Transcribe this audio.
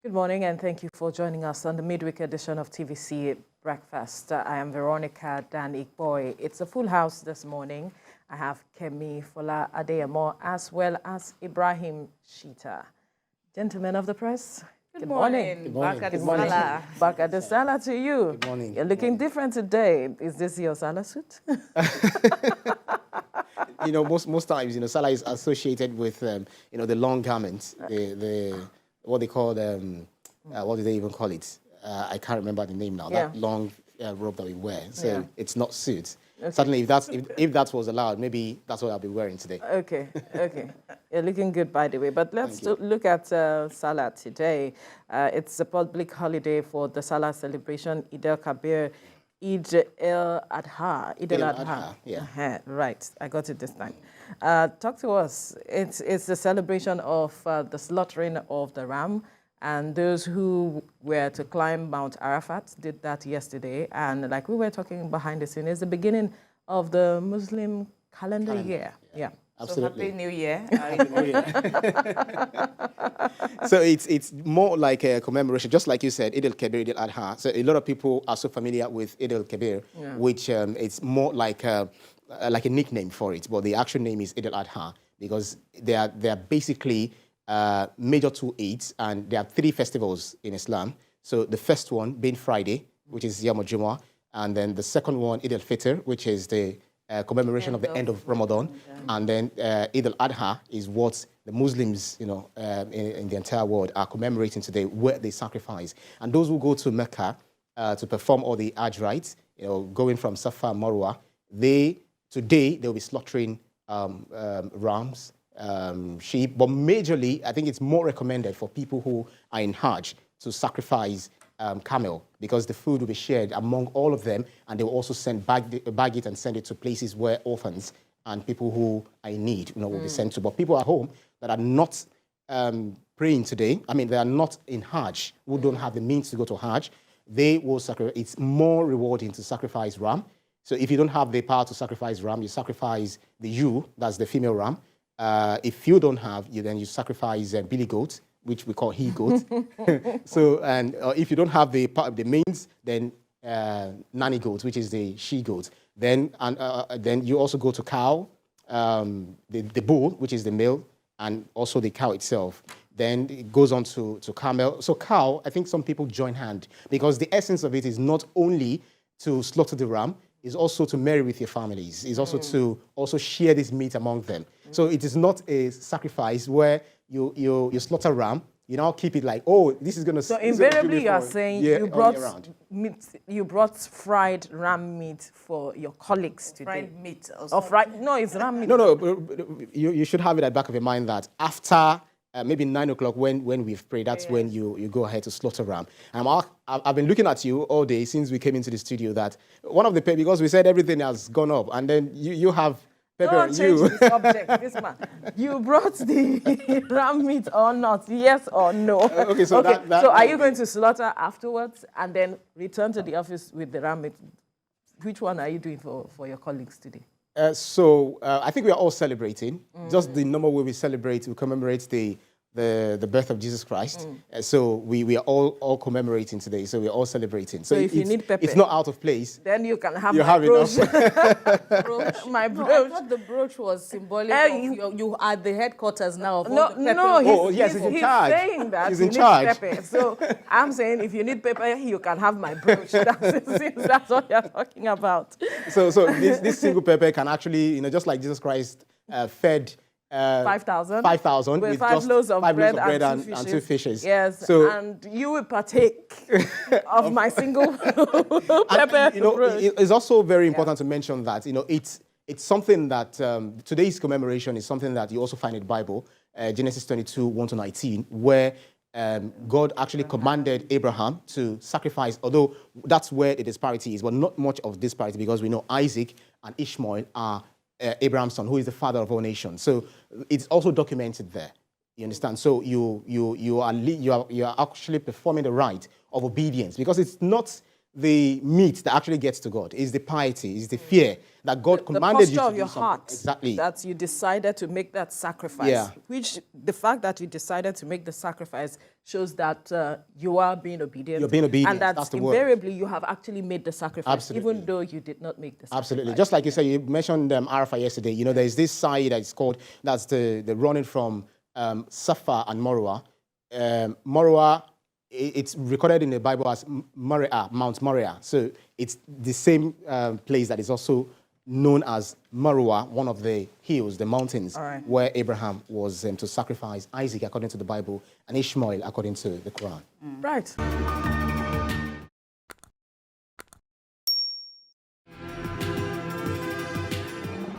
Good morning and thank you for joining us on the midweek edition of TVC Breakfast. I am Veronica Dan Ikboy. It's a full house this morning. I have Kemi Fola Adeyemo as well as Ibrahim Shita. Gentlemen of the press, good morning. Good morning. Good morning. Barka Salah to you. Good morning. You're looking different today. Is this your Salah suit? Most times, Salah is associated with, the long garments, what they call, what do they even call it? I can't remember the name now. That long robe that we wear. So it's not suit. Okay. Certainly, if that was allowed, maybe that's what I'll be wearing today. Okay. You're looking good, by the way. But let's look at Salah today. It's a public holiday for the Salah celebration, Eid-Al Adha. Eid-Al Adha. Yeah. Right, I got it this time. Talk to us. It's a celebration of the slaughtering of the ram, and those who were to climb Mount Arafat did that yesterday. And like we were talking behind the scene, it's the beginning of the Muslim calendar year. Yeah. Absolutely. So Happy New Year. So it's more like a commemoration, just like you said, Eid al-Kabir, Eid-Al Adha. So a lot of people are so familiar with Eid al-Kabir, which it's more like a nickname for it, but the actual name is Eid-Al Adha because they are basically major two Eids, and there are three festivals in Islam. So the first one being Friday, which is Yom Jummah, and then the second one Eid al-Fitr, which is the commemoration of the end of Ramadan, and then Eid-Al Adha is what the Muslims, in the entire world are commemorating today, where they sacrifice. And those who go to Mecca to perform all the Hajj rites, going from Safa and Marwa, today they'll be slaughtering rams, sheep, but majorly, I think it's more recommended for people who are in Hajj to sacrifice camel, because the food will be shared among all of them, and they will also bag it and send it to places where orphans and people who are in need, will be sent to. But people at home that are not praying today, they are not in Hajj, who don't have the means to go to Hajj, they will sacrifice. It's more rewarding to sacrifice ram. So if you don't have the power to sacrifice ram, you sacrifice the ewe, that's the female ram. If you don't have, then you sacrifice billy goat, which we call he-goat. So, and if you don't have the means, then nanny goat, which is the she-goat. Then you also go to cow, the bull, which is the male, and also the cow itself. Then it goes on to camel. So cow, I think some people join hand, because the essence of it is not only to slaughter the ram, is also to marry with your families. Is also to share this meat among them. So it is not a sacrifice where you slaughter ram, you now keep it like, oh, this is going to. So invariably, you are saying you brought fried ram meat for your colleagues today. Fried meat. No, it's ram meat. No. You should have it at the back of your mind that after maybe 9 o'clock when we've prayed, that's when you go ahead to slaughter ram. And I've been looking at you all day since we came into the studio that one of the because we said everything has gone up, and then you have pepper. Don't change the subject, this man. You brought the ram meat or not? Yes or no? Okay, so so are you going to slaughter afterwards and then return to the office with the ram meat? Which one are you doing for your colleagues today? I think we are all celebrating. Just the normal way we commemorate the birth of Jesus Christ. So we are all commemorating today. So we're all celebrating. So if you need pepper, it's not out of place. Then you can have my brooch. My brooch. I thought the brooch was symbolic of you are the headquarters now. He's in charge. Saying that he's in charge. Pepper. So I'm saying if you need pepper, you can have my brooch. That's what you're talking about. So this single pepper can actually, just like Jesus Christ fed 5,000 with five loaves of bread and two fishes. Yes, and you will partake of my single pepper. It's also very important to mention that it's something that today's commemoration is something that you also find in the Bible, Genesis 22, 1-19, where God actually commanded Abraham to sacrifice, although that's where the disparity is, but not much of disparity, because we know Isaac and Ishmael are Abraham's son, who is the father of all nations. So it's also documented there. You understand? So you are actually performing the rite of obedience, because it's not the meat that actually gets to God. It's the piety, it's the fear that God commanded you to do. The posture of your something. heart. Exactly. That you decided to make that sacrifice. Yeah. Which the fact that you decided to make the sacrifice shows that you are being obedient. You're being obedient. And that That's the word. invariably you have actually made the sacrifice, Absolutely. even though you did not make the sacrifice. Absolutely. Just like you said, you mentioned Arafah yesterday. You know, there's this side that's called, that's the running from Safa and Marwa. Marwa, it's recorded in the Bible as Moriah, Mount Moriah. So it's the same place that is also known as Marwa, one of the hills, the mountains, where Abraham was to sacrifice Isaac according to the Bible and Ishmael according to the Quran. Right.